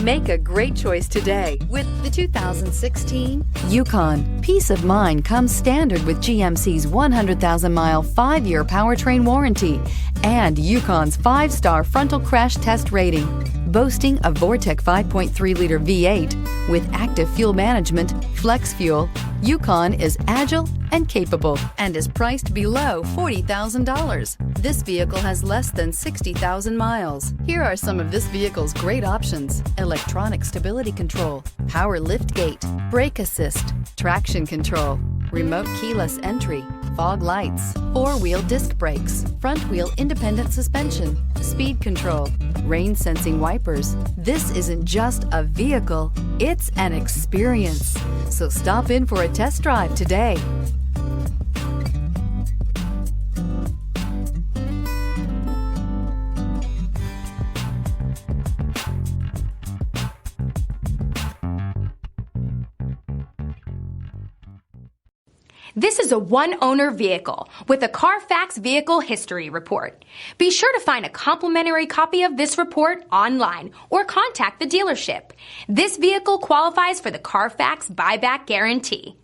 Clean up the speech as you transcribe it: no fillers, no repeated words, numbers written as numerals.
Make a great choice today with the 2016 Yukon. Peace of mind comes standard with GMC's 100,000-mile 5-year powertrain warranty and Yukon's 5-star frontal crash test rating. Boasting a Vortec 5.3-liter V8 with active fuel management, flex fuel, Yukon is agile and capable and is priced below $40,000. This vehicle has less than 60,000 miles. Here are some of this vehicle's great options: electronic stability control, power liftgate, brake assist, traction control, remote keyless entry, fog lights, 4-wheel disc brakes, front-wheel independent suspension, speed control, rain-sensing wipers. This isn't just a vehicle, it's an experience. So stop in for a test drive today. This is a one-owner vehicle with a Carfax Vehicle History Report. Be sure to find a complimentary copy of this report online or contact the dealership. This vehicle qualifies for the Carfax Buyback Guarantee.